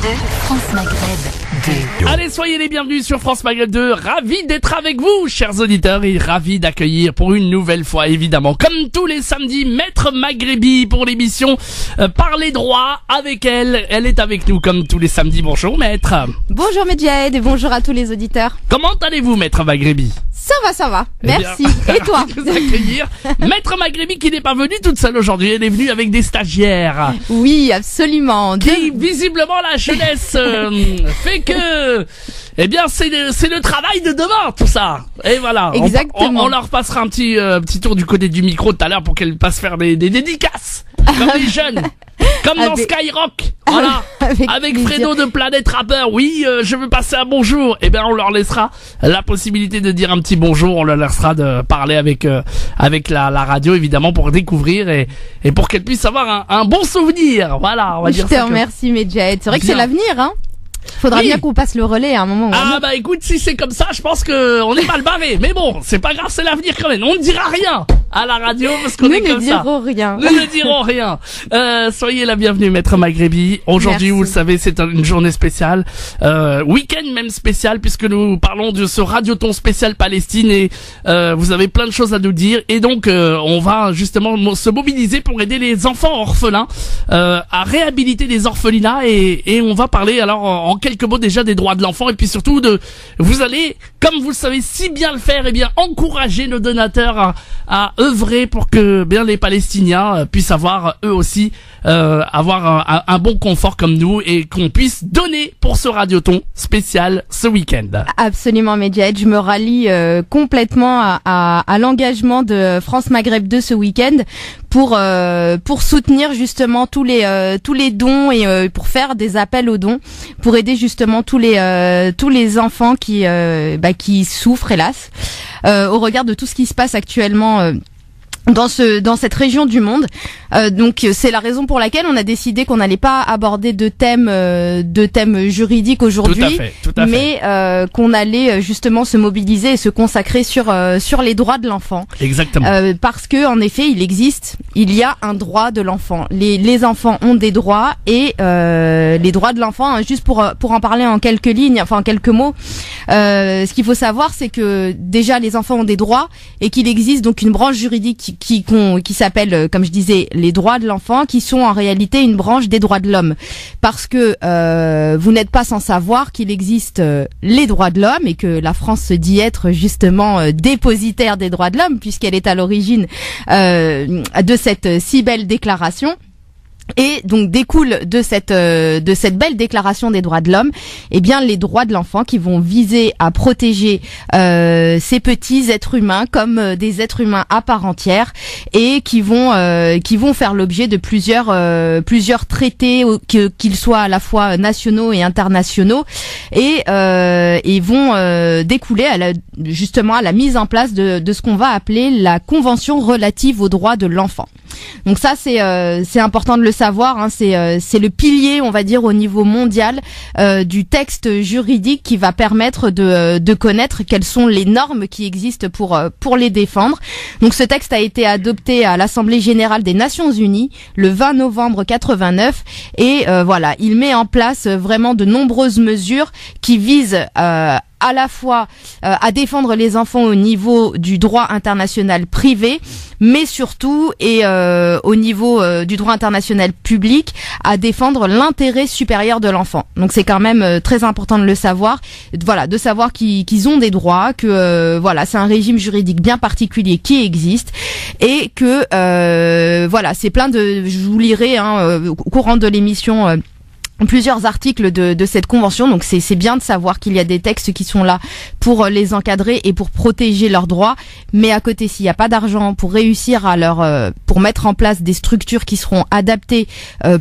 France Maghreb 2. Allez, soyez les bienvenus sur France Maghreb 2. Ravi d'être avec vous, chers auditeurs, et ravi d'accueillir pour une nouvelle fois, évidemment, comme tous les samedis, Maître Maghrebi pour l'émission Parler droit avec elle. Elle est avec nous comme tous les samedis. Bonjour, Maître. Bonjour Medjahed et bonjour à tous les auditeurs. Comment allez-vous, Maître Maghrebi? Ça va. Eh bien, Merci. Et toi? vous accueillir Maître Maghrebi qui n'est pas venue toute seule aujourd'hui. Elle est venue avec des stagiaires. Oui, absolument. Qui, visiblement, la jeunesse fait que... Eh bien, c'est le travail de demain, tout ça. Et voilà. Exactement. On leur passera un petit tour du côté du micro tout à l'heure pour qu'elles passent faire des dédicaces. Comme les jeunes. Comme dans Skyrock. Voilà. Avec Fredo de Planète Rappeur. Oui, je veux passer un bonjour. Eh bien, on leur laissera la possibilité de dire un petit bonjour. On leur laissera de parler avec la radio, évidemment, pour découvrir et pour qu'elles puissent avoir un bon souvenir. Voilà, on va dire ça. Je te remercie, Medjahed. C'est vrai que c'est l'avenir, hein. Faudra bien qu'on passe le relais à un moment ou à un autre. Bah écoute, si c'est comme ça, je pense que on est mal barré. Mais bon, c'est pas grave, c'est l'avenir quand même. On ne dira rien à la radio parce qu'on est comme ça. Nous ne dirons rien. Soyez la bienvenue, Maître Maghrebi. Aujourd'hui, vous le savez, c'est une journée spéciale, week-end même spécial, puisque nous parlons de ce radioton spécial Palestine et vous avez plein de choses à nous dire. Et donc, on va justement se mobiliser pour aider les enfants orphelins à réhabiliter les orphelinats et on va parler alors en quelques mots déjà des droits de l'enfant et puis surtout vous allez, comme vous le savez si bien le faire, et bien encourager nos donateurs à œuvrer pour que bien les Palestiniens puissent avoir eux aussi avoir un bon confort comme nous et qu'on puisse donner pour ce radioton spécial ce week-end. Absolument, Medjahed, je me rallie complètement à l'engagement de France Maghreb 2 ce week-end pour soutenir justement tous les dons et pour faire des appels aux dons pour aider justement tous les enfants qui souffrent hélas au regard de tout ce qui se passe actuellement dans cette région du monde. Donc c'est la raison pour laquelle on a décidé qu'on n'allait pas aborder de thèmes juridiques aujourd'hui, mais qu'on allait justement se mobiliser et se consacrer sur les droits de l'enfant. Exactement. Parce que en effet, il y a un droit de l'enfant. Les enfants ont des droits et les droits de l'enfant, hein, juste pour en parler en quelques lignes, enfin en quelques mots, ce qu'il faut savoir, c'est que déjà les enfants ont des droits et qu'il existe donc une branche juridique qui s'appelle, comme je disais, les droits de l'enfant, qui sont en réalité une branche des droits de l'homme. Parce que vous n'êtes pas sans savoir qu'il existe les droits de l'homme et que la France se dit être justement dépositaire des droits de l'homme puisqu'elle est à l'origine de cette si belle déclaration. Et donc découle de cette belle déclaration des droits de l'homme, eh bien les droits de l'enfant qui vont viser à protéger ces petits êtres humains comme des êtres humains à part entière et qui vont faire l'objet de plusieurs traités qu'ils soient à la fois nationaux et internationaux et vont découler justement à la mise en place de ce qu'on va appeler la Convention relative aux droits de l'enfant. Donc ça c'est important de le savoir, hein, c'est le pilier, on va dire, au niveau mondial du texte juridique qui va permettre de connaître quelles sont les normes qui existent pour les défendre. Donc ce texte a été adopté à l'Assemblée générale des Nations Unies le 20 novembre 89 et voilà, il met en place vraiment de nombreuses mesures qui visent à la fois à défendre les enfants au niveau du droit international privé, mais surtout et au niveau du droit international public, à défendre l'intérêt supérieur de l'enfant. Donc c'est quand même très important de le savoir, voilà, de savoir qu'ils ont des droits, que voilà, c'est un régime juridique bien particulier qui existe et que voilà, c'est plein de, je vous lirai au courant de l'émission plusieurs articles de cette convention, donc c'est bien de savoir qu'il y a des textes qui sont là pour les encadrer et pour protéger leurs droits, mais à côté, s'il n'y a pas d'argent pour réussir pour mettre en place des structures qui seront adaptées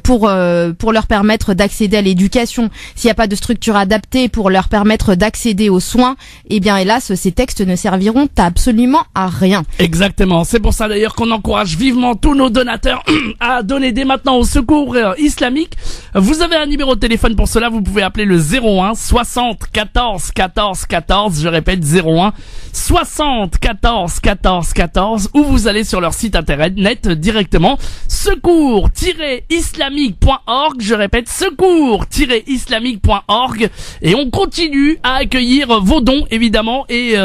pour leur permettre d'accéder à l'éducation, s'il n'y a pas de structure adaptée pour leur permettre d'accéder aux soins, eh bien hélas, ces textes ne serviront absolument à rien. Exactement, c'est pour ça d'ailleurs qu'on encourage vivement tous nos donateurs à donner dès maintenant au secours islamique. Vous avez un numéro de téléphone pour cela. Vous pouvez appeler le 01 60 14 14 14. Je répète 01 60 14 14 14. Ou vous allez sur leur site internet directement. Secours-islamique.org. Je répète secours-islamique.org. Et on continue à accueillir vos dons évidemment. Et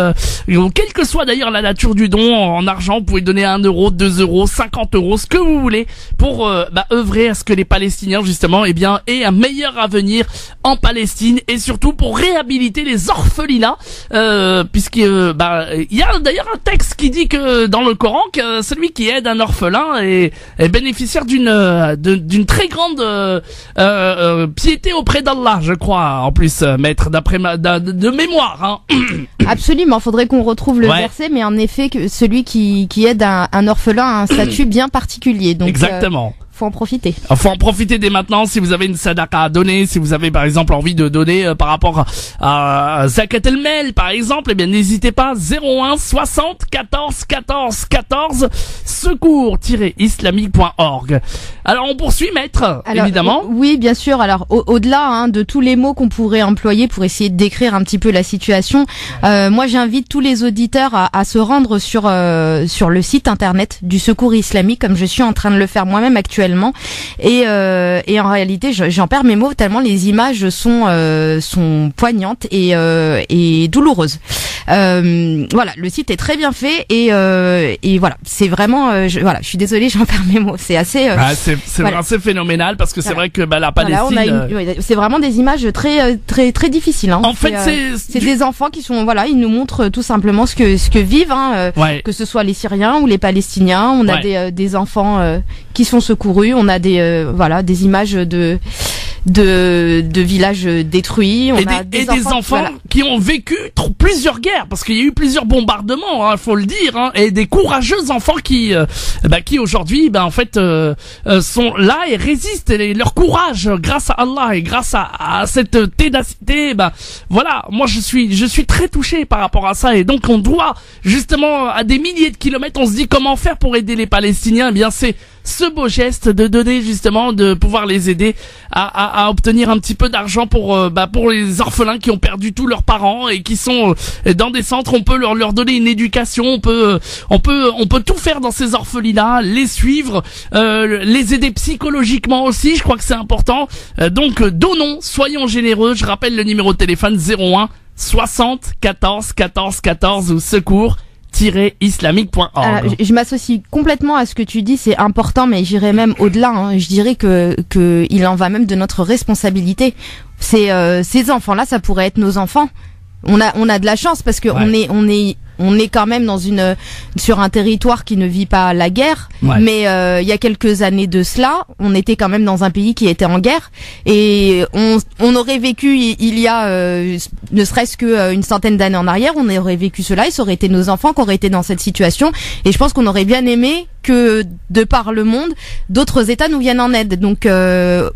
quelle que soit d'ailleurs la nature du don, en argent, vous pouvez donner 1 euro, 2 euros, 50 euros, ce que vous voulez pour œuvrer à ce que les Palestiniens justement aient un meilleur avenir en Palestine et surtout pour réhabiliter les orphelinats, puisque il y a d'ailleurs un texte qui dit que dans le Coran que celui qui aide un orphelin est bénéficiaire d'une très grande piété auprès d'Allah, je crois, en plus, maître, de mémoire, hein. Absolument, faudrait qu'on retrouve le verset, mais en effet, que celui qui aide un orphelin a un statut bien particulier. Donc, exactement. Faut en profiter. Faut en profiter dès maintenant. Si vous avez une sadaqa à donner, si vous avez par exemple envie de donner par rapport à Zakat el-Mel par exemple, eh bien n'hésitez pas. 01 60 14 14 14 secours-islamique.org. Alors on poursuit, maître, évidemment. Oui, bien sûr. Alors au-delà de tous les mots qu'on pourrait employer pour essayer de décrire un petit peu la situation, moi j'invite tous les auditeurs à se rendre sur le site internet du Secours islamique, comme je suis en train de le faire moi-même actuellement. Et en réalité, j'en perds mes mots tellement les images sont poignantes et douloureuses. Voilà, le site est très bien fait et voilà, c'est vraiment je suis désolée, j'en perds mes mots. C'est assez c'est assez phénoménal parce que c'est vrai que la Palestine c'est vraiment des images très très très difficiles, hein. En fait, c'est des enfants qui sont ils nous montrent tout simplement ce que vivent, que ce soit les Syriens ou les Palestiniens. On a des enfants qui sont secourus. On a des images de villages détruits. On a des enfants qui ont vécu plusieurs guerres, parce qu'il y a eu plusieurs bombardements, faut le dire, et des courageux enfants qui aujourd'hui, en fait, sont là et résistent. Et leur courage, grâce à Allah et grâce à cette ténacité, moi je suis très touché par rapport à ça. Et donc on doit justement à des milliers de kilomètres, on se dit comment faire pour aider les Palestiniens. Eh bien c'est ce beau geste de donner justement, de pouvoir les aider à obtenir un petit peu d'argent pour les orphelins qui ont perdu tous leurs parents et qui sont dans des centres. On peut leur donner une éducation, on peut tout faire dans ces orphelinats, les suivre, les aider psychologiquement aussi. Je crois que c'est important. Donc donnons, soyons généreux. Je rappelle le numéro de téléphone 01 60 14 14 14 ou secours-islamique.org. Je m'associe complètement à ce que tu dis, c'est important, mais j'irais même au-delà. Je dirais que il en va même de notre responsabilité. Ces enfants-là, ça pourrait être nos enfants. On a de la chance parce que on est quand même sur un territoire qui ne vit pas la guerre, mais il y a quelques années de cela, on était quand même dans un pays qui était en guerre et on aurait vécu il y a ne serait-ce que une centaine d'années en arrière, on aurait vécu cela et ça aurait été nos enfants qui auraient été dans cette situation, et je pense qu'on aurait bien aimé que de par le monde, d'autres États nous viennent en aide. Donc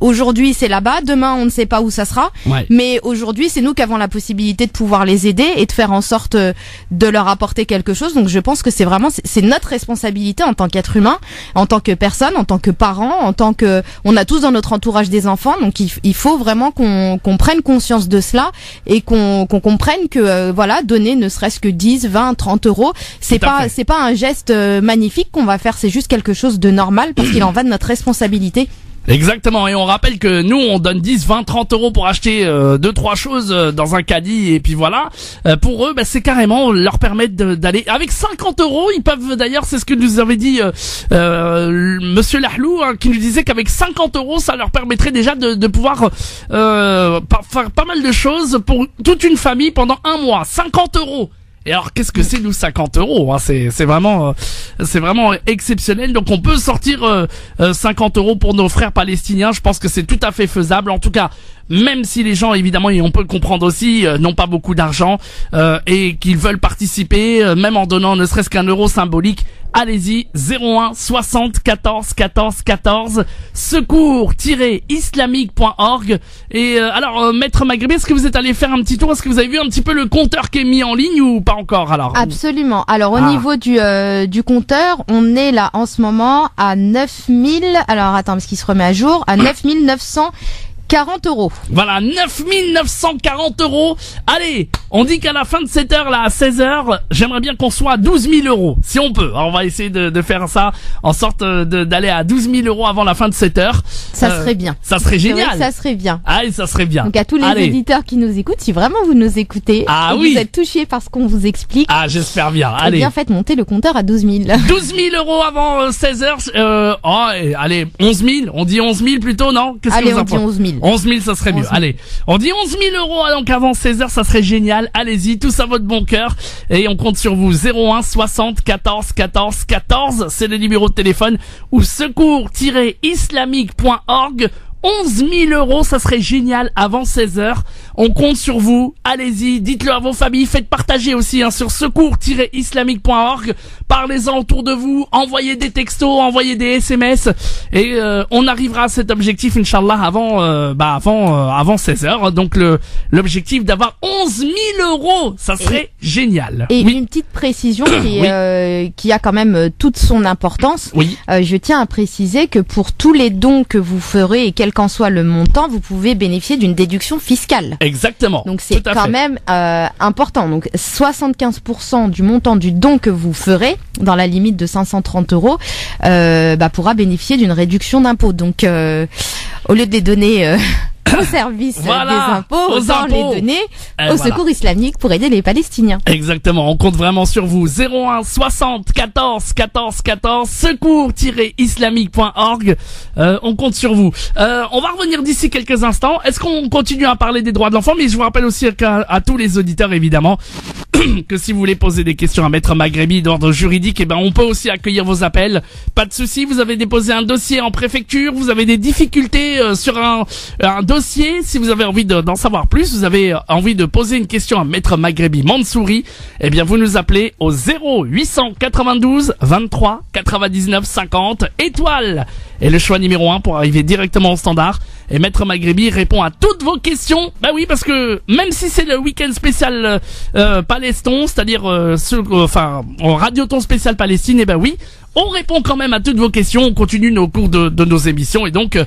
aujourd'hui c'est là-bas, demain on ne sait pas où ça sera, mais aujourd'hui c'est nous qui avons la possibilité de pouvoir les aider et de faire en sorte de leur apporter quelque chose. Donc je pense que c'est notre responsabilité en tant qu'être humain, en tant que personne, en tant que parent, on a tous dans notre entourage des enfants, donc il faut vraiment qu'on prenne conscience de cela et qu'on comprenne que donner ne serait-ce que 10, 20, 30 euros, c'est pas un geste magnifique qu'on va faire, c'est juste quelque chose de normal parce qu'il en va de notre responsabilité. Exactement, et on rappelle que nous on donne 10, 20, 30 euros pour acheter 2-3 choses dans un caddie, et puis voilà, pour eux c'est carrément leur permettre d'aller avec 50 euros. Ils peuvent, d'ailleurs c'est ce que nous avait dit Monsieur Lahlou, qui nous disait qu'avec 50 euros ça leur permettrait déjà de pouvoir faire pas mal de choses pour toute une famille pendant un mois. 50 euros. Et alors qu'est-ce que c'est, nous, 50 euros, c'est vraiment exceptionnel. Donc on peut sortir 50 euros pour nos frères palestiniens. Je pense que c'est tout à fait faisable. En tout cas, même si les gens, évidemment, et on peut le comprendre aussi, n'ont pas beaucoup d'argent et qu'ils veulent participer, même en donnant ne serait-ce qu'un euro symbolique, allez-y, 01 60 14 14 14, secours-islamique.org. Et alors, Maître Maghrebi, est-ce que vous êtes allé faire un petit tour? Est-ce que vous avez vu un petit peu le compteur qui est mis en ligne ou pas encore? Alors absolument. Alors au niveau du compteur, on est là en ce moment à 9000. Alors attends, parce qu'il se remet à jour, à 9900 40 €. Voilà, 9 940 €. Allez, on dit qu'à la fin de cette heure là, à 16 h, j'aimerais bien qu'on soit à 12 000 €, si on peut. Alors, on va essayer de faire ça en sorte d'aller à 12 000 € avant la fin de cette heure. Ça serait bien. Ça serait génial. Ça serait bien. Allez, ça serait bien. Donc à tous les auditeurs qui nous écoutent, si vraiment vous nous écoutez, et vous êtes touchés par ce qu'on vous explique. Ah, j'espère bien. Allez. Bien, faites monter le compteur à 12 000. 12 000 € avant 16 h. Allez, 11 000. On dit 11 000 plutôt, non? Allez, on dit 11 000. 11 000, ça serait mieux. Allez, on dit 11 000 € donc avant 16 h, ça serait génial. Allez-y, tous à votre bon cœur. Et on compte sur vous. 01 60 14 14 14, c'est le numéro de téléphone. Ou secours-islamique.org. 11 000 €, ça serait génial avant 16 h. On compte sur vous. Allez-y, dites-le à vos familles. Faites partager aussi sur secours-islamique.org. Parlez-en autour de vous. Envoyez des textos, envoyez des SMS. Et on arrivera à cet objectif, Inch'Allah, avant 16 h. Donc l'objectif d'avoir 11 000 €, ça serait génial. Et une petite précision qui a quand même toute son importance. Oui. Je tiens à préciser que pour tous les dons que vous ferez et quel qu'en soit le montant, vous pouvez bénéficier d'une déduction fiscale. Exactement. Donc c'est quand même important. Donc 75% du montant du don que vous ferez, dans la limite de 530 €, pourra bénéficier d'une réduction d'impôt. Donc au lieu de les donner au service des impôts, autant les donner au secours islamique pour aider les Palestiniens. Exactement, on compte vraiment sur vous. 01 60 14 14 14, secours-islamique.org. On compte sur vous. On va revenir d'ici quelques instants. Est-ce qu'on continue à parler des droits de l'enfant? Mais je vous rappelle aussi à tous les auditeurs, évidemment, que si vous voulez poser des questions à Maître Maghrebi d'ordre juridique, on peut aussi accueillir vos appels. Pas de souci, vous avez déposé un dossier en préfecture, vous avez des difficultés sur un dossier. Si vous avez envie d'en savoir plus, vous avez envie de poser une question à Maître Maghrebi Mansouri, vous nous appelez au 0892 23 99 50 étoile. Et le choix numéro 1 pour arriver directement au standard. Et Maître Maghrebi répond à toutes vos questions. Bah oui, parce que même si c'est le week-end spécial Paleston, c'est-à-dire en Radioton spécial Palestine, oui, on répond quand même à toutes vos questions. On continue au cours de nos émissions et donc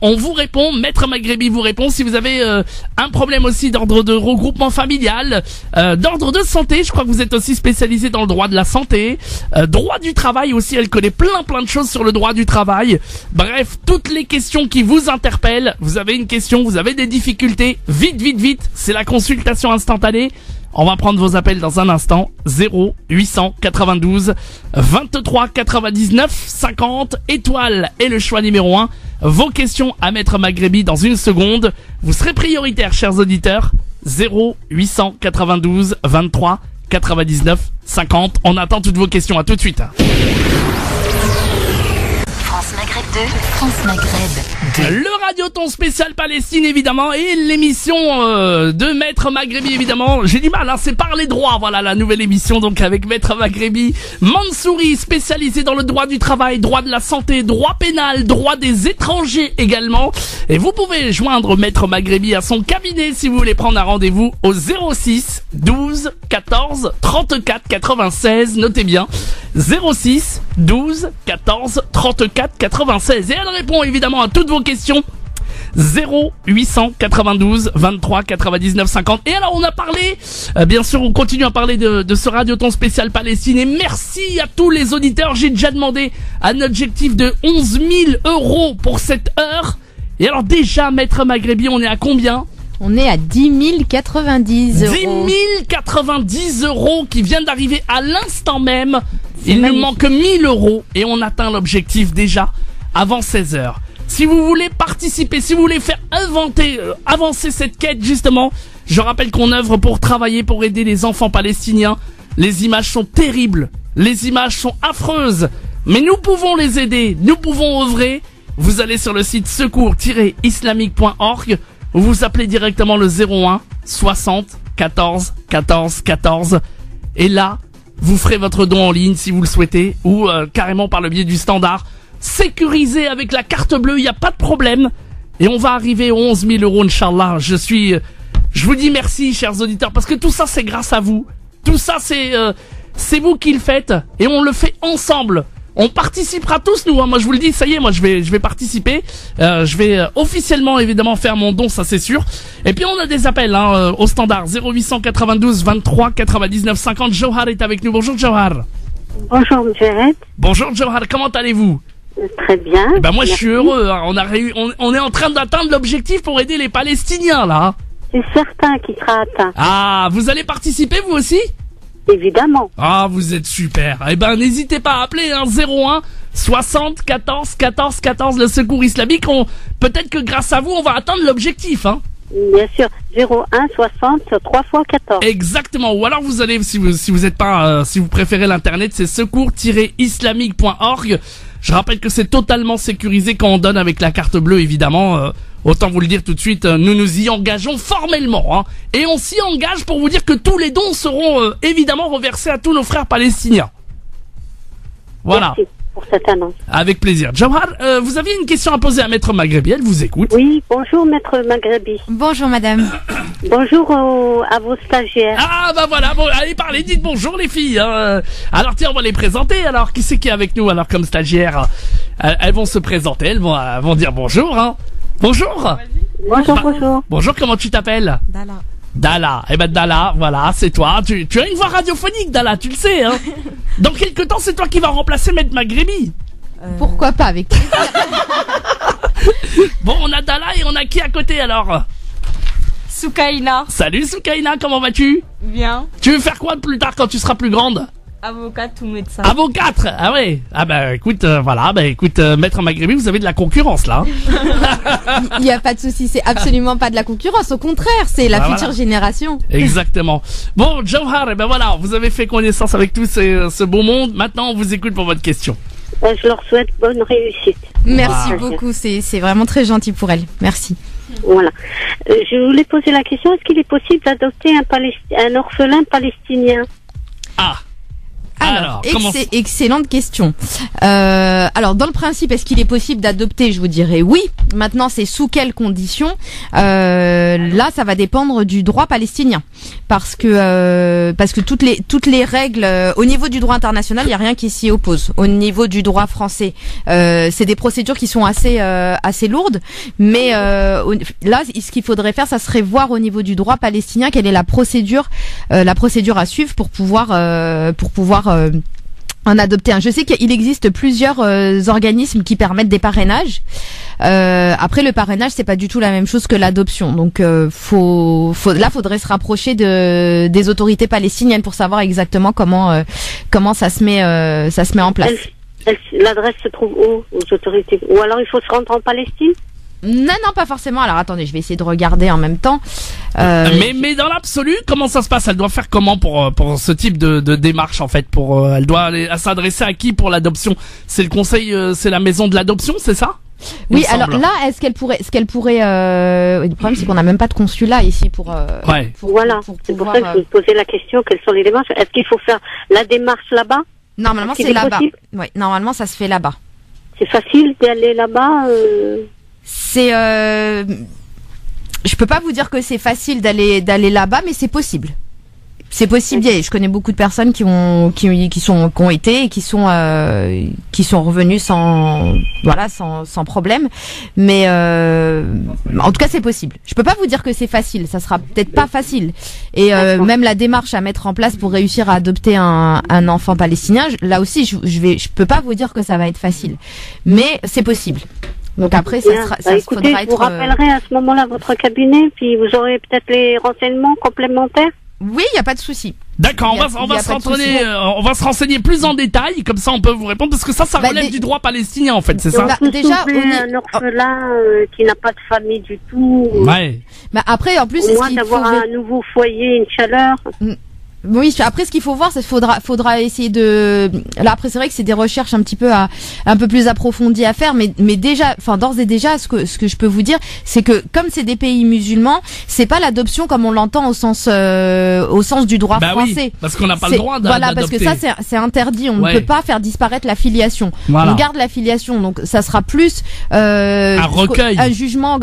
on vous répond. Maître Maghrebi vous répond. Si vous avez un problème aussi d'ordre de regroupement familial, d'ordre de santé, je crois que vous êtes aussi spécialisé dans le droit de la santé, droit du travail aussi. Elle connaît plein de choses sur le droit du travail. Bref, toutes les questions qui vous interpellent. Vous avez une question, vous avez des difficultés, vite, c'est la consultation instantanée. On va prendre vos appels dans un instant. 0892 23 99 50 étoile et le choix numéro 1. Vos questions à Maître Maghrebi dans une seconde. Vous serez prioritaires, chers auditeurs. 0892 23 99 50. On attend toutes vos questions. À tout de suite. France Maghreb 2, France Maghreb 2. Le Radioton spécial Palestine évidemment et l'émission de Maître Maghrebi évidemment. J'ai du mal, c'est par les droits. Voilà la nouvelle émission donc avec Maître Maghrebi Mansouri, spécialisé dans le droit du travail, droit de la santé, droit pénal, droit des étrangers également. Et vous pouvez joindre Maître Maghrebi à son cabinet si vous voulez prendre un rendez-vous au 06 12 14 34 96. Notez bien 06 12 14 34 96 et elle répond évidemment à toutes vos questions. 0892 23 99 50. Et alors on a parlé, bien sûr on continue à parler de ce Radioton spécial Palestine et merci à tous les auditeurs. J'ai déjà demandé un objectif de 11 000 € pour cette heure. Et alors déjà Maître Maghrebi, on est à combien? On est à 10 090 €. 10 090 € qui viennent d'arriver à l'instant même. Il nous manque 1 000 € et on atteint l'objectif déjà avant 16 h. Si vous voulez participer, si vous voulez faire avancer cette quête justement, je rappelle qu'on œuvre pour travailler, pour aider les enfants palestiniens. Les images sont terribles, les images sont affreuses, mais nous pouvons les aider, nous pouvons œuvrer. Vous allez sur le site secours-islamique.org, vous appelez directement le 01 60 14 14 14 et là, vous ferez votre don en ligne si vous le souhaitez ou carrément par le biais du standard. Sécurisé avec la carte bleue, il n'y a pas de problème. Et on va arriver aux 11 000 €, Inch'Allah. Je vous dis merci, chers auditeurs, parce que tout ça, c'est grâce à vous. Tout ça, c'est vous qui le faites. Et on le fait ensemble. On participera tous, nous. Hein. Moi, je vous le dis, ça y est, moi, je vais participer. Je vais officiellement, évidemment, faire mon don, ça c'est sûr. Et puis, on a des appels au standard 0892 23 99 50. Johar est avec nous. Bonjour, Johar. Bonjour, Jared. Bonjour, Johar. Comment allez-vous? Très bien. Eh ben moi, merci. je suis heureux. Hein. On est en train d'atteindre l'objectif pour aider les Palestiniens, là. C'est certain qu'il sera atteint. Ah, vous allez participer, vous aussi? Évidemment. Ah, vous êtes super. Eh ben, n'hésitez pas à appeler 01 60 14 14 14 le secours islamique. Peut-être que grâce à vous, on va atteindre l'objectif, hein. Bien sûr. 01 60 3 x 14. Exactement. Ou alors vous allez, si vous êtes pas, si vous préférez l'internet, c'est secours-islamique.org. Je rappelle que c'est totalement sécurisé quand on donne avec la carte bleue, évidemment. Autant vous le dire tout de suite, nous nous y engageons formellement, hein. Et on s'y engage pour vous dire que tous les dons seront évidemment reversés à tous nos frères palestiniens. Voilà. Merci pour cette annonce. Avec plaisir. Jawhar, vous aviez une question à poser à Maître Maghrebi, elle vous écoute. Oui, bonjour Maître Maghrebi. Bonjour madame. Bonjour à vos stagiaires. Ah bah voilà, bon, allez parlez, dites bonjour les filles. Hein. Alors tiens, on va les présenter. Alors qui c'est qui est avec nous alors comme stagiaire? Elles vont se présenter, elles vont dire bonjour. Hein. Bonjour. Bonjour, bonjour. Bonjour, comment tu t'appelles? Dala. Eh ben Dala, voilà, c'est toi. Tu as une voix radiophonique, Dala, tu le sais. Hein. Dans quelques temps, c'est toi qui vas remplacer Maître Maghrebi. Pourquoi pas avec plaisir. Bon, on a Dala et on a qui à côté alors? Soukaina. Salut Soukaina, comment vas-tu? Bien. Tu veux faire quoi de plus tard quand tu seras plus grande? Avocate ou médecin. Avocate. Ah ouais. Ah bah écoute, voilà, bah écoute, Maître Maghrebi, vous avez de la concurrence là. Il n'y a pas de souci, c'est absolument pas de la concurrence, au contraire, c'est la future voilà. génération. Exactement. Bon, Jawhar, eh ben voilà, vous avez fait connaissance avec tout ce beau monde. Maintenant, on vous écoute pour votre question. Je leur souhaite bonne réussite. Merci Wow. beaucoup, c'est vraiment très gentil pour elle. Merci. Voilà. Je voulais poser la question, est-ce qu'il est possible d'adopter un orphelin palestinien? Ah. Alors, comment excellente question. Alors, dans le principe, est-ce qu'il est possible d'adopter? Je vous dirais oui. Maintenant, c'est sous quelles conditions? Là, ça va dépendre du droit palestinien, parce que toutes les règles au niveau du droit international, il y a rien qui s'y oppose. Au niveau du droit français, c'est des procédures qui sont assez lourdes, mais là, ce qu'il faudrait faire, ça serait voir au niveau du droit palestinien quelle est la procédure à suivre pour pouvoir en adopter un. Je sais qu'il existe plusieurs organismes qui permettent des parrainages. Après, le parrainage, c'est pas du tout la même chose que l'adoption. Donc, faudrait se rapprocher des autorités palestiniennes pour savoir exactement comment ça se met en place. L'adresse se trouve où aux autorités? Ou alors il faut se rendre en Palestine? Non, pas forcément. Alors attendez, je vais essayer de regarder en même temps. Mais dans l'absolu, comment ça se passe? Elle doit faire comment pour ce type de démarche en fait? Elle doit s'adresser à qui pour l'adoption? C'est le conseil, c'est la maison de l'adoption, c'est ça? Oui, alors là, est-ce qu'elle pourrait le problème, c'est qu'on n'a même pas de consulat ici pour voilà. C'est pour ça que je vous posais la question, quelles sont les démarches? Est-ce qu'il faut faire la démarche là-bas? Normalement, c'est là-bas. Oui, normalement, ça se fait là-bas. C'est facile d'aller là-bas? Je peux pas vous dire que c'est facile d'aller là-bas, mais c'est possible. C'est possible. Je connais beaucoup de personnes qui ont été et qui sont revenus sans problème. Mais en tout cas, c'est possible. Je peux pas vous dire que c'est facile. Ça sera peut-être pas facile. Et même la démarche à mettre en place pour réussir à adopter un enfant palestinien, là aussi, je peux pas vous dire que ça va être facile. Mais c'est possible. Donc après, écoutez, je vous rappellerai à ce moment-là votre cabinet, puis vous aurez peut-être les renseignements complémentaires. Oui, il n'y a pas de souci. D'accord, on va se renseigner plus en détail, comme ça on peut vous répondre, parce que ça relève du droit palestinien en fait, c'est ça? Déjà, un orphelin qui n'a pas de famille du tout. Ouais. Bah après, en plus, au moins d'avoir un nouveau foyer, une chaleur. Oui, après ce qu'il faut voir, c'est faudra essayer de. Là après, c'est vrai que c'est des recherches un peu plus approfondies à faire, mais déjà, enfin d'ores et déjà, ce que je peux vous dire, c'est que comme c'est des pays musulmans, c'est pas l'adoption comme on l'entend au sens du droit français. Oui, parce qu'on n'a pas le droit d'adopter. Voilà, parce que ça c'est interdit. On ne peut pas faire disparaître la filiation. Voilà. On garde la filiation, donc ça sera plus un recueil, un jugement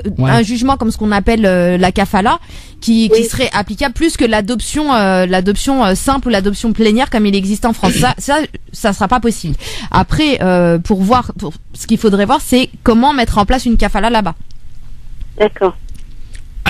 comme ce qu'on appelle la kafala, qui serait applicable plus que l'adoption simple ou l'adoption plénière comme il existe en France. Ça sera pas possible. Après, pour ce qu'il faudrait voir, c'est comment mettre en place une kafala là-bas. D'accord.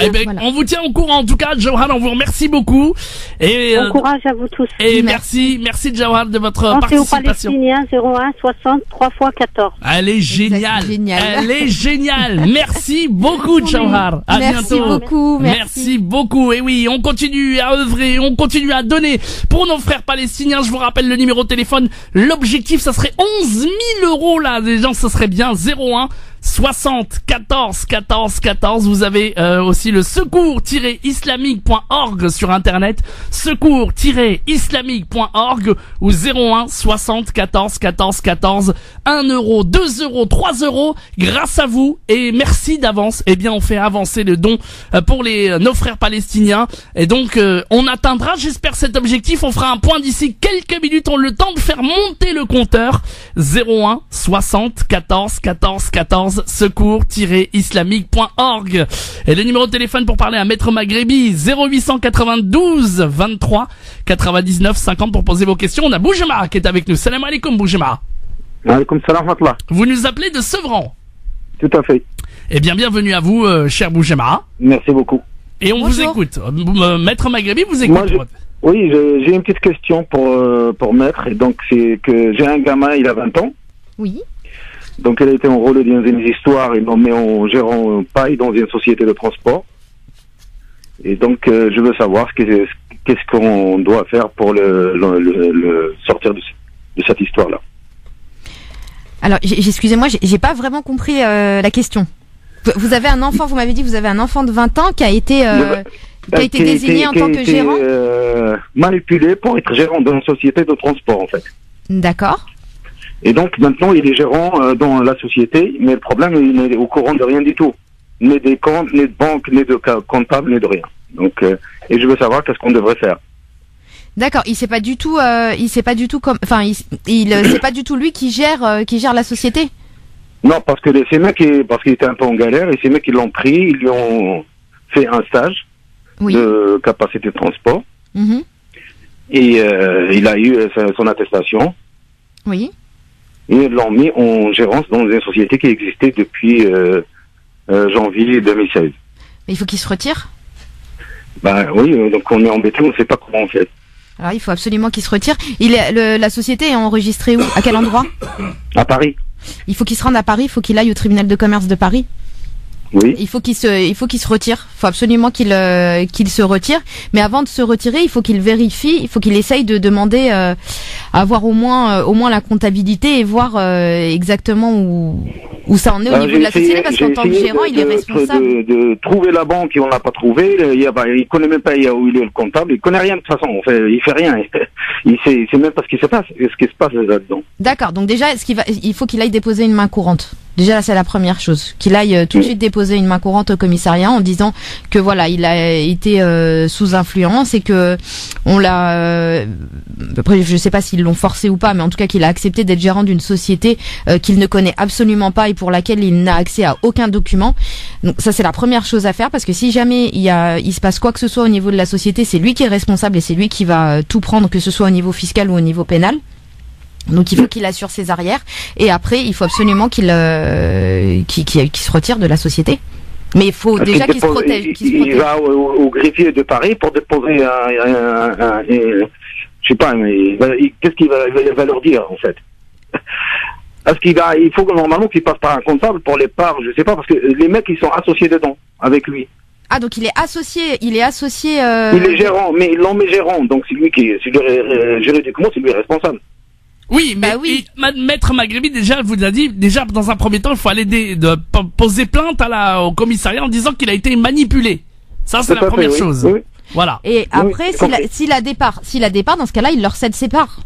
Eh ben, Voilà. on vous tient au courant en tout cas, Jawhar, on vous remercie beaucoup. Et, Bon courage à vous tous. et merci Jawhar de votre Pensez aux participation. Palestiniens 01 60 3 x 14. Elle est géniale. Génial. Elle est géniale. Merci beaucoup, Jawhar. À Merci bientôt. beaucoup. Merci beaucoup. Et oui, on continue à œuvrer, on continue à donner pour nos frères palestiniens. Je vous rappelle le numéro de téléphone. L'objectif, ça serait 11 000 euros là. Les gens, ça serait bien 01 60 14 14 14. Vous avez aussi le secours-islamique.org sur internet, secours-islamique.org ou 01 60 14 14 14. 1 euro, 2 euros, 3 euros grâce à vous et merci d'avance. Eh bien, on fait avancer le don pour nos frères palestiniens et donc on atteindra, j'espère, cet objectif. On fera un point d'ici quelques minutes. On a le temps de faire monter le compteur. 01 60 14 14 14. secours-islamique.org. Et le numéro de téléphone pour parler à Maître Maghrebi, 0892 23 99 50 pour poser vos questions. On a Boujema qui est avec nous. Salam alaikum Boujema. Alaikum salam wa rahmatullah. Vous nous appelez de Sevran. Tout à fait. Eh bien, bienvenue à vous, cher Boujema. Merci beaucoup. Et on vous Bonjour. écoute. Maître Maghrebi vous écoute. Oui, j'ai une petite question pour Maître. Et donc, c'est que j'ai un gamin, il a 20 ans. Oui. Donc, il a été enrôlé dans une histoire et nommé en gérant paille dans une société de transport. Et donc, je veux savoir qu'est-ce qu'on doit faire pour le sortir de cette histoire-là. Alors, excusez-moi, j'ai pas vraiment compris la question. Vous avez un enfant, vous m'avez dit, vous avez un enfant de 20 ans qui a été désigné en tant que gérant. Manipulé pour être gérant dans une société de transport, en fait. D'accord. Et donc maintenant, il est gérant dans la société, mais le problème, il n'est au courant de rien du tout. Ni des comptes, ni de banque, ni de comptable, ni de rien. Donc, et je veux savoir qu'est-ce qu'on devrait faire. D'accord, il sait pas du tout c'est pas du tout lui qui gère la société. Non, parce que parce qu'il était un peu en galère, et ces mecs, ils l'ont pris, ils lui ont fait un stage de capacité de transport. Mhm. Et il a eu son attestation. Oui. Et ils l'ont mis en gérance dans une société qui existait depuis janvier 2016. Mais il faut qu'il se retire. Ben oui, donc on est embêté, on ne sait pas comment on fait. Alors il faut absolument qu'il se retire. La société est enregistrée où? À quel endroit? À Paris. Il faut qu'il se rende à Paris, il faut qu'il aille au tribunal de commerce de Paris. Oui. Il faut qu'il se retire. Il faut absolument qu'il se retire. Mais avant de se retirer, il faut qu'il vérifie, il faut qu'il essaye de demander à voir au moins la comptabilité et voir exactement où ça en est au niveau de la société, parce qu'en tant que gérant, il est responsable. De trouver la banque et on l'a pas trouvé. Il connaît même pas où il est le comptable. Il connaît rien de toute façon. Il fait rien. Il sait même pas ce qui se passe là-dedans. D'accord. Donc déjà, il faut qu'il aille déposer une main courante. Déjà, c'est la première chose. Qu'il aille tout de suite déposer une main courante au commissariat en disant que voilà, il a été sous influence et que on l'a. Après, je sais pas s'ils l'ont forcé ou pas, mais en tout cas qu'il a accepté d'être gérant d'une société qu'il ne connaît absolument pas et pour laquelle il n'a accès à aucun document. Donc ça, c'est la première chose à faire, parce que si jamais il se passe quoi que ce soit au niveau de la société, c'est lui qui est responsable et c'est lui qui va tout prendre, que ce soit au niveau fiscal ou au niveau pénal. Donc il faut qu'il assure ses arrières et après il faut absolument qu'il se retire de la société. Mais il faut déjà qu'il se protège. Il va au greffier de Paris pour déposer je sais pas, mais qu'est-ce qu'il va leur dire en fait? Parce il faut normalement qu'il passe par un comptable pour les parts, je sais pas, parce que les mecs ils sont associés dedans avec lui. Ah, donc il est associé. Il est gérant, mais il l'en met gérant, donc c'est lui juridiquement c'est lui responsable. Oui, mais Maître Maghrebi déjà vous a dit, déjà dans un premier temps, il faut aller poser plainte au commissariat en disant qu'il a été manipulé. Ça, c'est la première chose. Oui. Voilà. Et après, s'il a départ, dans ce cas-là, il leur cède ses parts.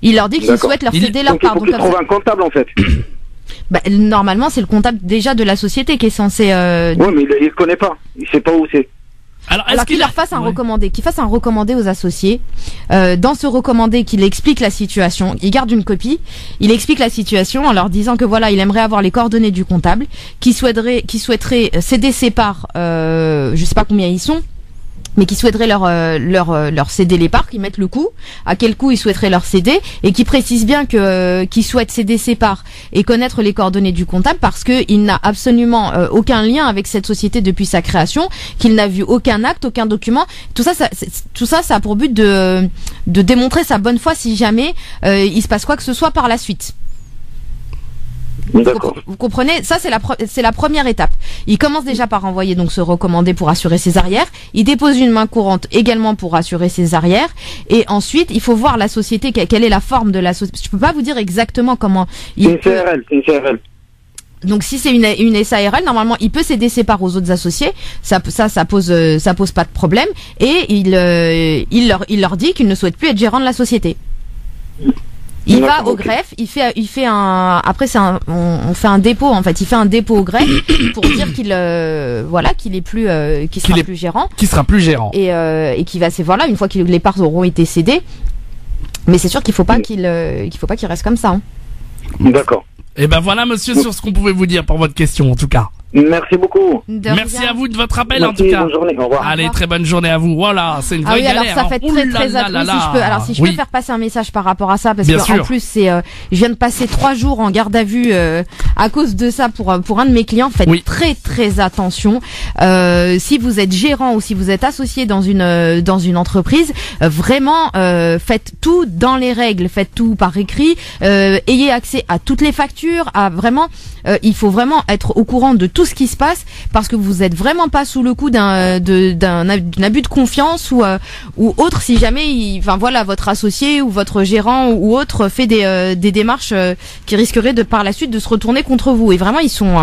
Il leur dit qu'il souhaite leur céder leur part. Donc il faut qu'il trouve un comptable en fait. Normalement, c'est le comptable déjà de la société qui est censé. Oui, mais il connaît pas. Il sait pas où c'est. Alors qu'il leur fasse un recommandé, qu'il fasse un recommandé aux associés. Dans ce recommandé, qu'il explique la situation. Il garde une copie. Il explique la situation en leur disant que voilà, il aimerait avoir les coordonnées du comptable, qui souhaiterait céder ses parts. Je sais pas combien ils sont, mais qui souhaiteraient leur céder les parts, qui mettent le coût, à quel coût ils souhaiteraient leur céder, et qui précise bien que qu'ils souhaitent céder ses parts et connaître les coordonnées du comptable parce que il n'a absolument aucun lien avec cette société depuis sa création, qu'il n'a vu aucun acte, aucun document. Tout ça a pour but de démontrer sa bonne foi si jamais il se passe quoi que ce soit par la suite. D'accord. Vous comprenez? Ça, c'est la première étape. Il commence déjà par envoyer donc ce recommandé pour assurer ses arrières. Il dépose une main courante également pour assurer ses arrières. Et ensuite, il faut voir la société, quelle est la forme de la société. Je peux pas vous dire exactement comment. C'est une CRL. Donc si c'est une SARL, normalement, il peut céder ses parts aux autres associés. Ça pose pas de problème. Et il leur dit qu'il ne souhaite plus être gérant de la société. Il va au greffe, on fait un dépôt, en fait, il fait un dépôt au greffe pour dire qu'il sera plus gérant. Qui sera plus gérant. Et qui va, une fois que les parts auront été cédées. Mais c'est sûr qu'il faut pas qu'il reste comme ça, hein. D'accord. Et ben voilà, monsieur, sur ce qu'on pouvait vous dire pour votre question, en tout cas. Merci beaucoup. Merci à vous de votre appel. Merci, en tout cas. Bonne journée, au revoir. Allez, très bonne journée à vous. Voilà, c'est une vraie galère. Alors ça fait très attention. Si je peux faire passer un message par rapport à ça, parce que en plus je viens de passer 3 jours en garde à vue à cause de ça pour un de mes clients. Faites très attention. Si vous êtes gérant ou si vous êtes associé dans une entreprise, vraiment faites tout dans les règles, faites tout par écrit, ayez accès à toutes les factures, il faut vraiment être au courant de tout ce qui se passe parce que vous êtes vraiment pas sous le coup d'un abus de confiance ou autre si jamais votre associé ou votre gérant ou autre fait des démarches qui risqueraient par la suite de se retourner contre vous. Et vraiment ils sont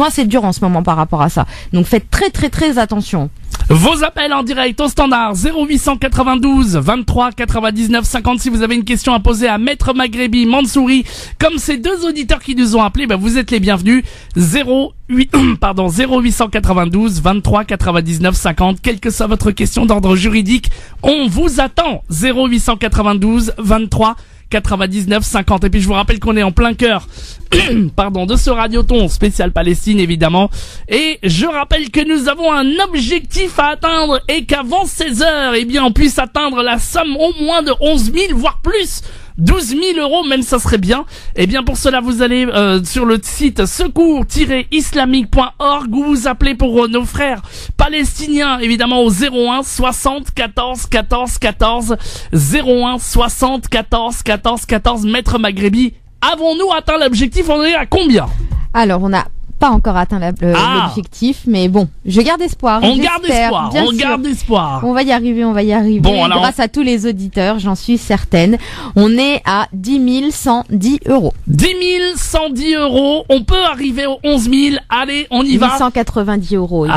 assez durs en ce moment par rapport à ça. Donc faites très attention. Vos appels en direct au standard 0892 23 99 50 si vous avez une question à poser à Maître Maghrebi Mansouri, comme ces 2 auditeurs qui nous ont appelés, vous êtes les bienvenus. 0892 23 99 50, quelle que soit votre question d'ordre juridique, on vous attend. 0892 23 99 50. Et puis je vous rappelle qu'on est en plein cœur de ce radioton spécial Palestine évidemment, et je rappelle que nous avons un objectif à atteindre et qu'avant 16h on puisse atteindre la somme au moins de 11 000 voire plus, 12 000 euros même, ça serait bien. Et bien pour cela vous allez sur le site secours-islamique.org où vous appelez pour nos frères palestiniens évidemment au 01 60 14 14 14 01 60 14 14 14. Maître Maghrebi, avons-nous atteint l'objectif? On est à combien? Alors on a pas encore atteint l'objectif, mais bon, je garde espoir. On garde espoir. On va y arriver. Bon, grâce à tous les auditeurs, j'en suis certaine. On est à 10 110 euros. 10 110 euros. On peut arriver aux 11 000. Allez, on y va. 890 euros.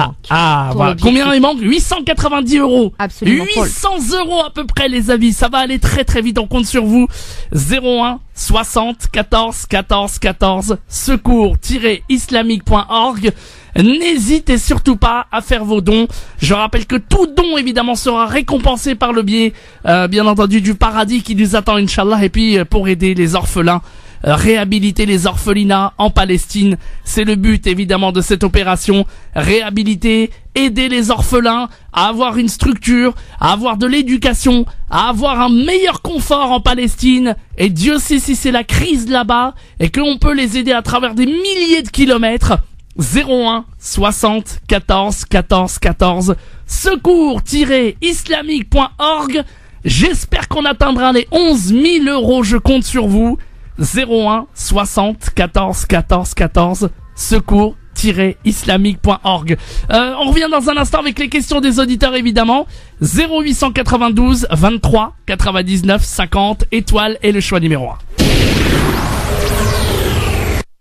Combien il manque? 890 euros. Absolument. 800 euros à peu près, les amis. Ça va aller très vite. On compte sur vous. 01 60 14 14 14 secours-islamique.org. N'hésitez surtout pas à faire vos dons. Je rappelle que tout don évidemment sera récompensé par le biais bien entendu du paradis qui nous attend Inch'Allah. Et puis pour aider les orphelins, réhabiliter les orphelinats en Palestine, c'est le but évidemment de cette opération. Réhabiliter, aider les orphelins à avoir une structure, à avoir de l'éducation, à avoir un meilleur confort en Palestine. Et Dieu sait si c'est la crise là-bas et qu'on peut les aider à travers des milliers de kilomètres. 01 60 14 14 14 secours-islamique.org. J'espère qu'on atteindra les 11 000 euros, je compte sur vous. 01 60 14 14 14 secours-islamique.org. On revient dans un instant avec les questions des auditeurs évidemment. 0892 23 99 50 étoile est le choix numéro 1.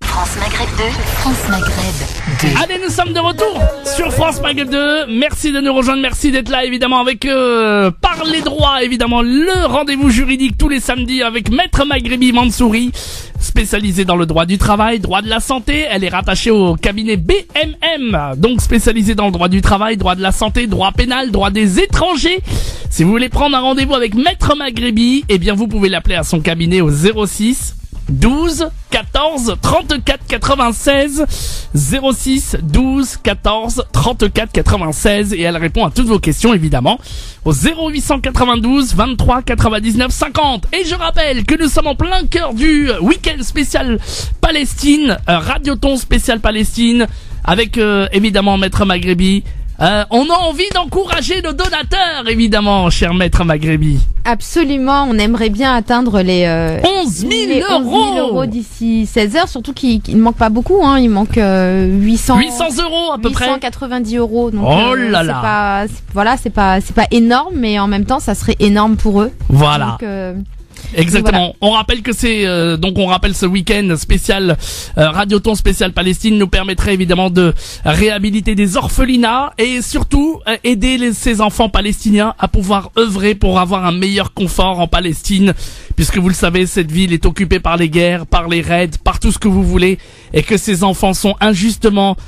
France Maghreb 2, France Maghreb 2. Allez, nous sommes de retour sur France Maghreb 2. Merci de nous rejoindre, merci d'être là évidemment avec Parler droit évidemment, le rendez-vous juridique tous les samedis avec Maître Maghrebi Mansouri, spécialisée dans le droit du travail, droit de la santé. Elle est rattachée au cabinet BMM, donc spécialisée dans le droit du travail, droit de la santé, droit pénal, droit des étrangers. Si vous voulez prendre un rendez-vous avec Maître Maghrébi, eh bien vous pouvez l'appeler à son cabinet au 06 12 14 34 96 06 12 14 34 96 et elle répond à toutes vos questions évidemment au 0892 23 99 50. Et je rappelle que nous sommes en plein cœur du week-end spécial Palestine, Radioton spécial Palestine avec évidemment Maître Maghrébi. On a envie d'encourager nos donateurs, évidemment, cher Maître Maghrébi. Absolument, on aimerait bien atteindre les 11 000 euros d'ici 16 heures, surtout qu'il ne manque pas beaucoup, hein, il manque 800 euros à peu près. 890 euros. Donc, oh là là. C'est pas énorme, mais en même temps, ça serait énorme pour eux. Voilà. Donc, exactement. Voilà. On rappelle que c'est donc on rappelle ce week-end spécial Radioton spécial Palestine nous permettrait évidemment de réhabiliter des orphelinats et surtout aider ces enfants palestiniens à pouvoir œuvrer pour avoir un meilleur confort en Palestine, puisque vous le savez, cette ville est occupée par les guerres, par les raids, par tout ce que vous voulez, et que ces enfants sont injustement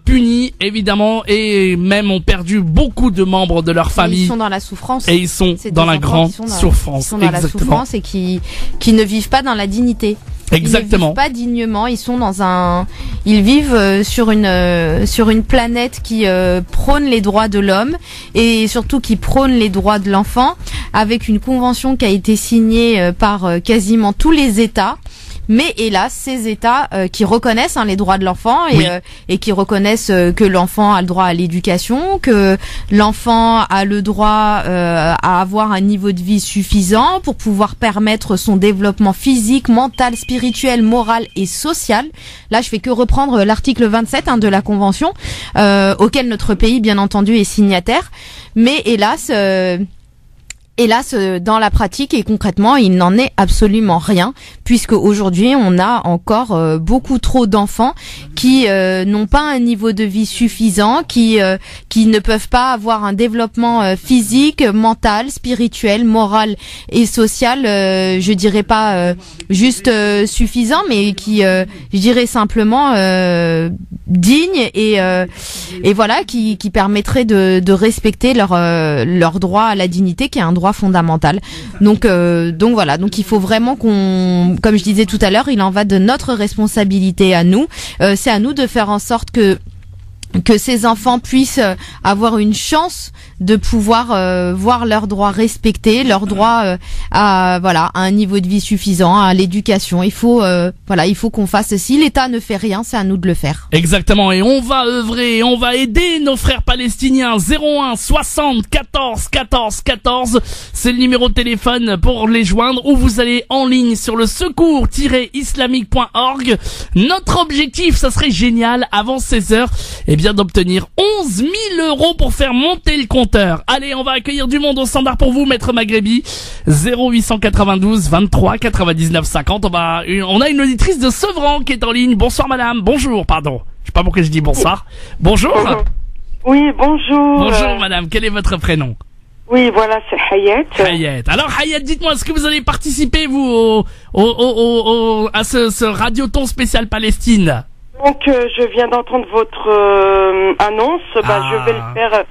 punis évidemment et même ont perdu beaucoup de membres de leur famille. Ils sont dans la souffrance. Et ils sont dans la grande souffrance. Ils sont dans la souffrance et qui ne vivent pas dans la dignité. Exactement. Ils ne vivent pas dignement. Ils sont ils vivent sur une planète qui prône les droits de l'homme et surtout qui prône les droits de l'enfant, avec une convention qui a été signée par quasiment tous les États. Mais hélas, ces États qui reconnaissent les droits de l'enfant et qui reconnaissent que l'enfant a le droit à l'éducation, que l'enfant a le droit à avoir un niveau de vie suffisant pour pouvoir permettre son développement physique, mental, spirituel, moral et social. Là, je fais que reprendre l'article 27 de la Convention, auquel notre pays, bien entendu, est signataire. Mais hélas, dans la pratique et concrètement, il n'en est absolument rien, puisque aujourd'hui, on a encore beaucoup trop d'enfants qui n'ont pas un niveau de vie suffisant, qui ne peuvent pas avoir un développement physique, mental, spirituel, moral et social, je dirais pas juste suffisant, mais qui, je dirais simplement digne et voilà, qui permettrait de respecter leur droit à la dignité, qui est un droit fondamental. Donc voilà, donc il faut vraiment comme je disais tout à l'heure, il en va de notre responsabilité à nous. C'est à nous de faire en sorte que ces enfants puissent avoir une chance de pouvoir voir leurs droits respectés, leurs droits à un niveau de vie suffisant, à l'éducation. Il faut qu'on fasse. Si l'État ne fait rien, c'est à nous de le faire. Exactement, et on va œuvrer, on va aider nos frères palestiniens. 01 60 14 14 14, c'est le numéro de téléphone pour les joindre, ou vous allez en ligne sur le secours-islamique.org. Notre objectif, ça serait génial avant 16h, bien d'obtenir 11 000 euros pour faire monter le compteur. Allez, on va accueillir du monde au standard pour vous, Maître Maghrébi. 0892 23 99 50. On a une auditrice de Sevran qui est en ligne. Bonsoir madame. Bonjour, pardon. Je sais pas pourquoi je dis bonsoir. Bonjour. Oui, bonjour. Bonjour madame. Quel est votre prénom? Oui, voilà, c'est Hayat. Hayat. Alors Hayat, dites-moi, est-ce que vous allez participer vous à ce radioton spécial Palestine? Donc, je viens d'entendre votre annonce. Je vais le faire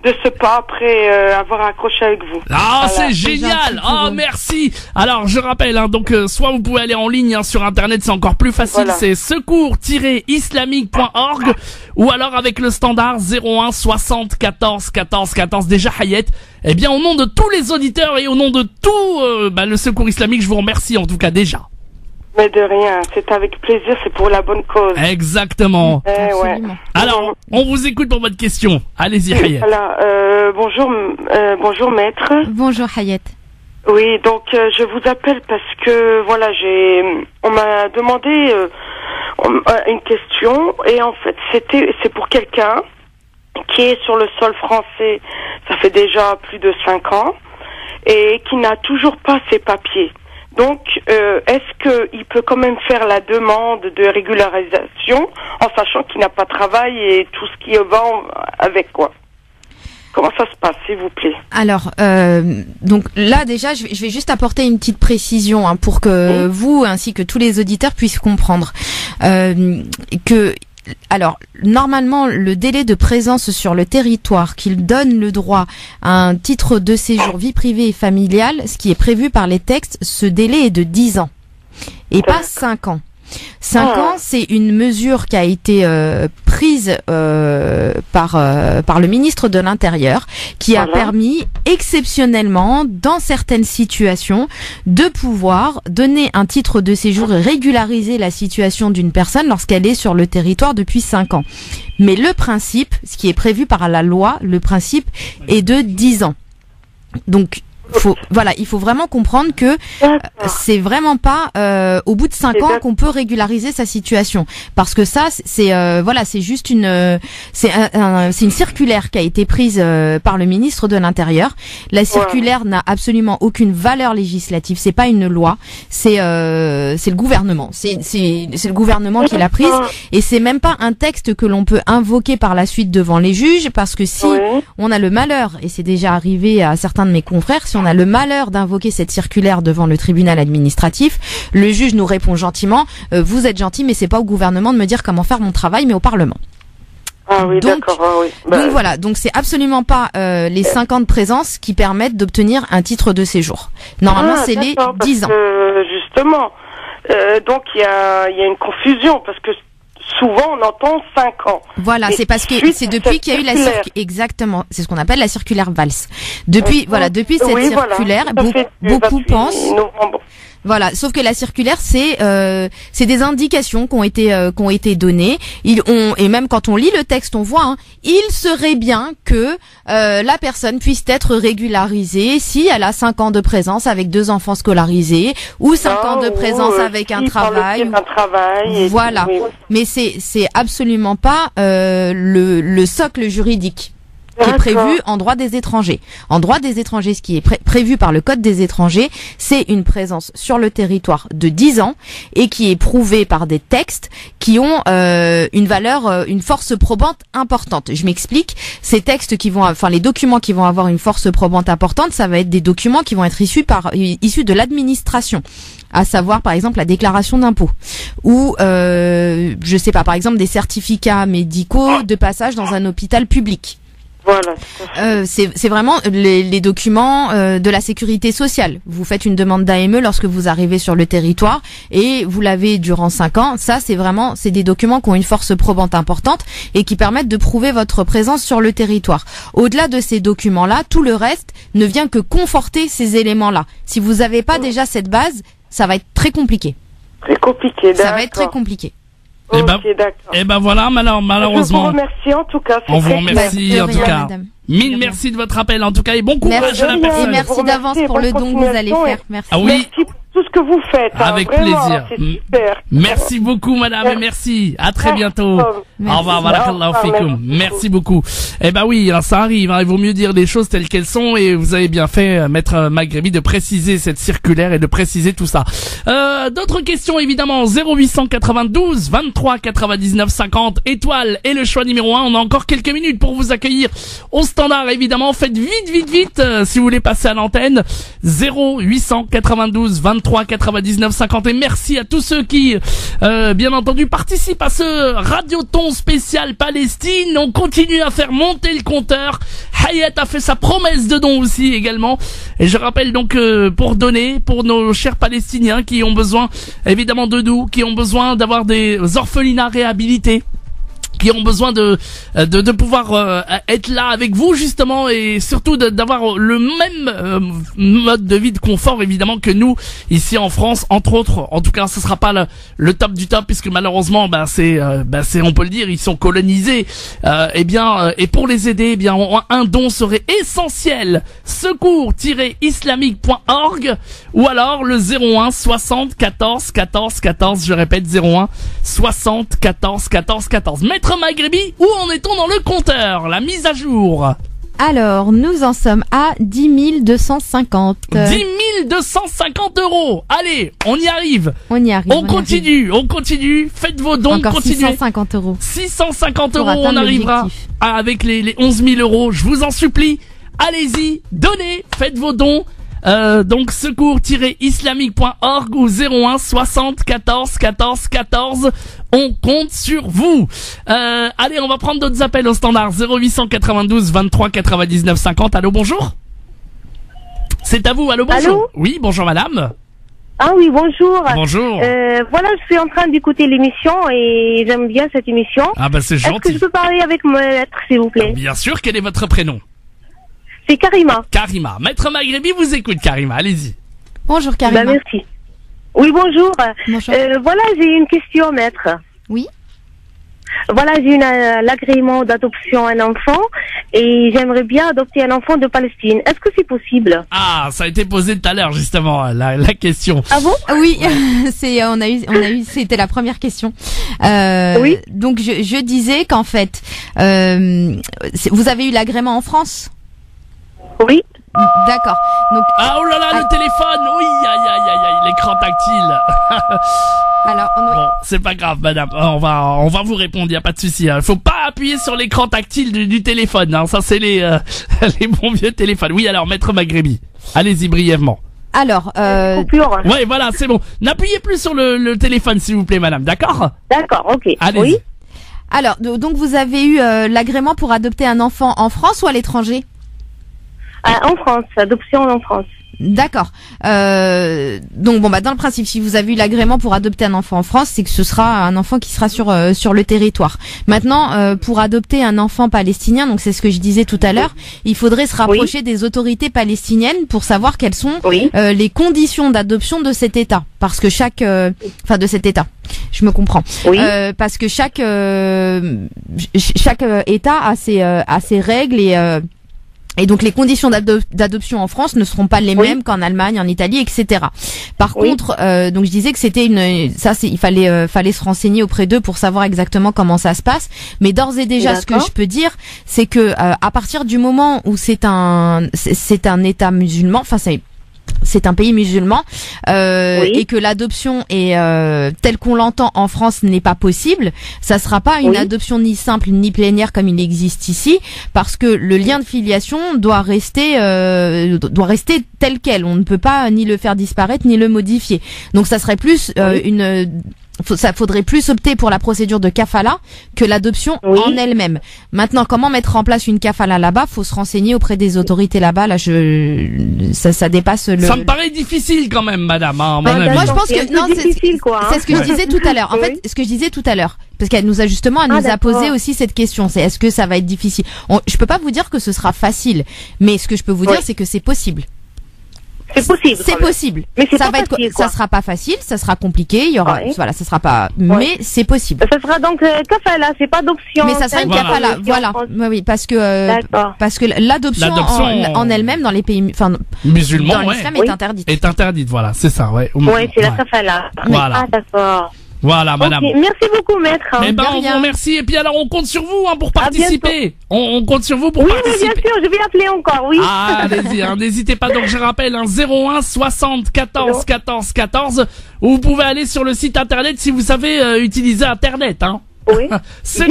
de ce pas après avoir accroché avec vous. Ah, voilà. C'est génial. Merci. Alors, je rappelle, donc soit vous pouvez aller en ligne sur internet, c'est encore plus facile, voilà. C'est secours-islamique.org ou alors avec le standard 01 60 14 14 14. Déjà Hayat, au nom de tous les auditeurs et au nom de tout le Secours Islamique, je vous remercie en tout cas déjà. Mais de rien, c'est avec plaisir, c'est pour la bonne cause. Exactement. Ouais. Alors, on vous écoute pour votre question. Allez-y, Hayat. Voilà, bonjour maître. Bonjour Hayat. Oui, donc je vous appelle parce que voilà, on m'a demandé une question et en fait c'est pour quelqu'un qui est sur le sol français, ça fait déjà plus de 5 ans et qui n'a toujours pas ses papiers. Donc, est-ce qu'il peut quand même faire la demande de régularisation en sachant qu'il n'a pas de travail et tout ce qui va avec, quoi? Comment ça se passe, s'il vous plaît? Alors, donc là déjà, je vais juste apporter une petite précision pour que vous ainsi que tous les auditeurs puissent comprendre alors, normalement, le délai de présence sur le territoire qu'il donne le droit à un titre de séjour vie privée et familiale, ce qui est prévu par les textes, ce délai est de 10 ans et pas 5 ans. 5 ans, c'est une mesure qui a été prise par le ministre de l'Intérieur, qui a permis exceptionnellement, dans certaines situations, de pouvoir donner un titre de séjour et régulariser la situation d'une personne lorsqu'elle est sur le territoire depuis 5 ans. Mais le principe, ce qui est prévu par la loi, le principe est de 10 ans. Donc, il faut vraiment comprendre que c'est vraiment pas au bout de 5 ans qu'on peut régulariser sa situation, parce que ça c'est juste une circulaire qui a été prise par le ministre de l'Intérieur. La circulaire n'a absolument aucune valeur législative, c'est pas une loi, c'est le gouvernement, c'est le gouvernement qui l'a prise, et c'est même pas un texte que l'on peut invoquer par la suite devant les juges, parce que si on a le malheur, et c'est déjà arrivé à certains de mes confrères, si on a le malheur d'invoquer cette circulaire devant le tribunal administratif, le juge nous répond gentiment, vous êtes gentil, mais c'est pas au gouvernement de me dire comment faire mon travail, mais au Parlement. Ah oui, d'accord. Donc voilà, donc c'est absolument pas les 5 ans de présence qui permettent d'obtenir un titre de séjour. Normalement, c'est les 10 ans. Justement, donc il y a une confusion, parce que souvent on entend 5 ans. Voilà, c'est parce que c'est depuis qu'il y a eu la circulaire. Exactement, c'est ce qu'on appelle la circulaire Valls. Depuis cette circulaire, beaucoup pensent. Voilà, sauf que la circulaire, c'est des indications qui ont été données. Et même quand on lit le texte, on voit, il serait bien que la personne puisse être régularisée si elle a 5 ans de présence avec 2 enfants scolarisés, ou 5 ans de présence avec un travail. Voilà, mais c'est absolument pas le socle juridique qui est prévu en droit des étrangers. En droit des étrangers, ce qui est prévu par le Code des étrangers, c'est une présence sur le territoire de 10 ans et qui est prouvée par des textes qui ont une valeur, une force probante importante. Je m'explique. Ces textes les documents qui vont avoir une force probante importante, ça va être des documents qui vont être issus de l'administration, à savoir par exemple la déclaration d'impôt, ou je sais pas, par exemple des certificats médicaux de passage dans un hôpital public. Voilà. C'est vraiment les documents de la sécurité sociale. Vous faites une demande d'AME lorsque vous arrivez sur le territoire et vous l'avez durant 5 ans. Ça, c'est des documents qui ont une force probante importante et qui permettent de prouver votre présence sur le territoire. Au-delà de ces documents-là, tout le reste ne vient que conforter ces éléments-là. Si vous n'avez pas déjà cette base, ça va être très compliqué. Très compliqué, d'accord. Ça va être très compliqué. Et ben voilà, malheureusement. Je vous remercie en tout cas. On vous remercie en tout cas. Mille merci de votre appel en tout cas, et bon courage à la personne. Et merci d'avance pour le don que vous allez faire. Merci. Ah oui. Merci pour tout ce que vous faites. Avec plaisir. C'est super. Merci beaucoup madame, et merci. À très bientôt. Au revoir, barakallahu fikoum. Merci beaucoup. Eh ben oui, ça arrive, il vaut mieux dire les choses telles qu'elles sont, et vous avez bien fait, maître Maghrebi, de préciser cette circulaire et de préciser tout ça. D'autres questions évidemment, 0892 23 99 50 étoile et le choix numéro 1. On a encore quelques minutes pour vous accueillir au standard évidemment. Faites vite si vous voulez passer à l'antenne. 0892 23 99 50, et merci à tous ceux qui bien entendu participent à ce radioton spécial Palestine. On continue à faire monter le compteur. Hayat a fait sa promesse de don aussi également, et je rappelle donc pour donner pour nos chers Palestiniens qui ont besoin évidemment de nous, qui ont besoin d'avoir des orphelinats réhabilités, qui ont besoin de pouvoir être là avec vous justement, et surtout d'avoir le même mode de vie de confort évidemment que nous ici en France, entre autres. En tout cas, ce sera pas le top du top, puisque malheureusement c'est on peut le dire, ils sont colonisés. Et pour les aider, un don serait essentiel. secours-islamique.org, ou alors le 01 60 14 14 14, je répète 01 60 14 14 14. Maître Maghrebi, où en est-on dans le compteur? La mise à jour? Alors, nous en sommes à 10 250. 10 250 €. Allez, on y arrive. On y arrive. On continue. Faites vos dons, Encore continuez. 650 €. 650 Pour €, on atteindre arrivera l'objectif. avec les 11 000 €. Je vous en supplie. Allez-y, donnez, faites vos dons. Donc secours-islamique.org ou 01 60 14 14 14. On compte sur vous. Allez, on va prendre d'autres appels au standard 0892 23 99 50. Allô, bonjour. C'est à vous. Allô, bonjour. Allô. Oui, bonjour madame. Ah oui, bonjour. Bonjour. Voilà, je suis en train d'écouter l'émission et j'aime bien cette émission. Ah bah c'est Est-ce que gentil. je peux parler avec maître, s'il vous plaît? Bien sûr, quel est votre prénom? C'est Karima. Karima. Maître Maghrébi vous écoute, Karima. Allez-y. Bonjour Karima. Bah, merci. Oui, bonjour. Bonjour. Voilà, j'ai une question, maître. Oui. Voilà, j'ai l'agrément d'adoption d'un enfant et j'aimerais bien adopter un enfant de Palestine. Est-ce que c'est possible? Ah, ça a été posé tout à l'heure, justement, la question. Ah bon? Oui, on a eu, c'était la première question. Oui. Donc je disais qu'en fait, vous avez eu l'agrément en France? Oui. D'accord. Donc, Ah, oh là là, le téléphone. Oui, aïe, l'écran tactile. alors, Bon, c'est pas grave, madame. On va vous répondre, y a pas de souci. Faut pas appuyer sur l'écran tactile du téléphone, hein. Ça, c'est les bons vieux téléphones. Oui, alors, maître Maghrébi. Allez-y, brièvement. alors, Coupure. Ouais, voilà, c'est bon. N'appuyez plus sur le téléphone, s'il vous plaît, madame. D'accord? D'accord, ok. Allez-y. Oui. alors, donc vous avez eu l'agrément pour adopter un enfant en France ou à l'étranger? En France, adoption en France. D'accord. Donc bon bah dans le principe, si vous avez eu l'agrément pour adopter un enfant en France, c'est que ce sera un enfant qui sera sur le territoire. Maintenant, pour adopter un enfant palestinien, donc c'est ce que je disais tout à l'heure, il faudrait se rapprocher des autorités palestiniennes pour savoir quelles sont les conditions d'adoption de cet État, parce que de cet État. Je me comprends. Oui. Parce que chaque État a ses règles et donc les conditions d'adoption en France ne seront pas les mêmes qu'en Allemagne, en Italie, etc. Par contre, donc je disais que c'était il fallait se renseigner auprès d'eux pour savoir exactement comment ça se passe. Mais d'ores et déjà, ce que je peux dire, c'est que à partir du moment où c'est un État musulman, enfin c'est un pays musulman et que l'adoption est telle qu'on l'entend en France n'est pas possible, ça sera pas une adoption ni simple ni plénière comme il existe ici, parce que le lien de filiation doit rester tel quel. On ne peut pas ni le faire disparaître ni le modifier. Donc ça serait plus faudrait plus opter pour la procédure de kafala que l'adoption en elle-même. Maintenant, comment mettre en place une kafala là-bas? Faut se renseigner auprès des autorités là-bas. Là, ça dépasse le. Ça me paraît difficile quand même, madame. Hein, à mon avis. Moi, je pense que non, difficile, quoi, hein. c'est ce que je disais tout à l'heure. En fait, ce que je disais tout à l'heure, parce qu'elle nous a justement, elle nous a posé aussi cette question. C'est est-ce que ça va être difficile? Je peux pas vous dire que ce sera facile, mais ce que je peux vous dire, c'est que c'est possible. C'est possible. C'est possible. Mais c'est ça pas facile, quoi. Ça sera pas facile, ça sera compliqué. Il y aura, voilà, ça sera pas. Mais c'est possible. Ça sera donc kafala, c'est pas adoption. Mais ça sera une kafala, voilà. Oui, parce que l'adoption en elle-même dans les pays, musulmans, dans l'islam est interdite. Est interdite, voilà, c'est ça, ouais. C'est la kafala. Voilà. Ah, d'accord. Voilà, madame. Okay. Merci beaucoup, maître. Eh ben, on vous remercie. Et puis alors, on compte sur vous pour participer. On compte sur vous pour participer. Oui, bien sûr, je vais appeler encore, oui. Ah, allez-y, n'hésitez pas. Donc, je rappelle, 01 60 14 14 14. Ou vous pouvez aller sur le site internet si vous savez utiliser internet, hein. Oui. Bien sûr,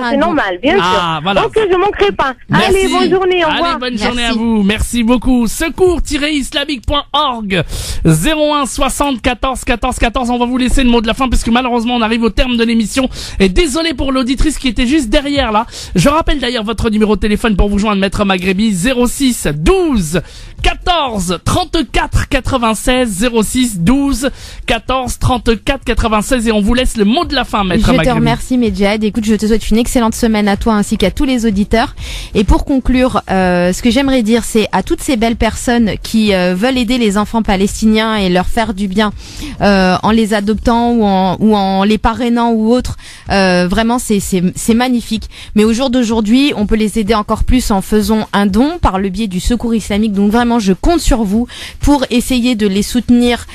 c'est normal, bien sûr. Voilà. Ok, je manquerai pas. Merci. Allez, bonne journée, au revoir. Allez, bonne journée à vous. Merci beaucoup. Secours-islamique.org 01 60 14 14 14. On va vous laisser le mot de la fin puisque malheureusement on arrive au terme de l'émission. Et désolé pour l'auditrice qui était juste derrière là. Je rappelle d'ailleurs votre numéro de téléphone pour vous joindre, maître Maghrébi, 06 12 14 34 96 06 12 14 34 96 et on vous laisse le mot de la fin, maître Maghrébi. Je te remercie, Medjahid. Écoute, je te souhaite une excellente semaine à toi ainsi qu'à tous les auditeurs. Et pour conclure, ce que j'aimerais dire, c'est à toutes ces belles personnes qui veulent aider les enfants palestiniens et leur faire du bien en les adoptant ou en les parrainant ou autre. Vraiment, c'est magnifique. Mais au jour d'aujourd'hui, on peut les aider encore plus en faisant un don par le biais du Secours islamique. Donc vraiment, je compte sur vous pour essayer de les soutenir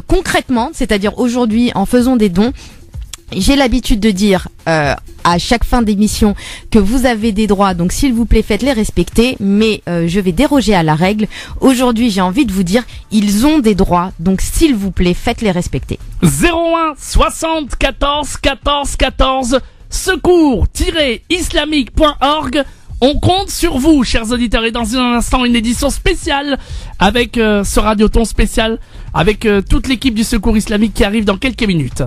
concrètement, c'est-à-dire aujourd'hui en faisant des dons. J'ai l'habitude de dire à chaque fin d'émission que vous avez des droits, donc s'il vous plaît faites-les respecter, mais je vais déroger à la règle. Aujourd'hui j'ai envie de vous dire, ils ont des droits, donc s'il vous plaît faites-les respecter. 01 60 14 14 14 secours-islamique.org. On compte sur vous, chers auditeurs, et dans un instant, une édition spéciale avec ce radioton spécial, avec toute l'équipe du Secours Islamique qui arrive dans quelques minutes.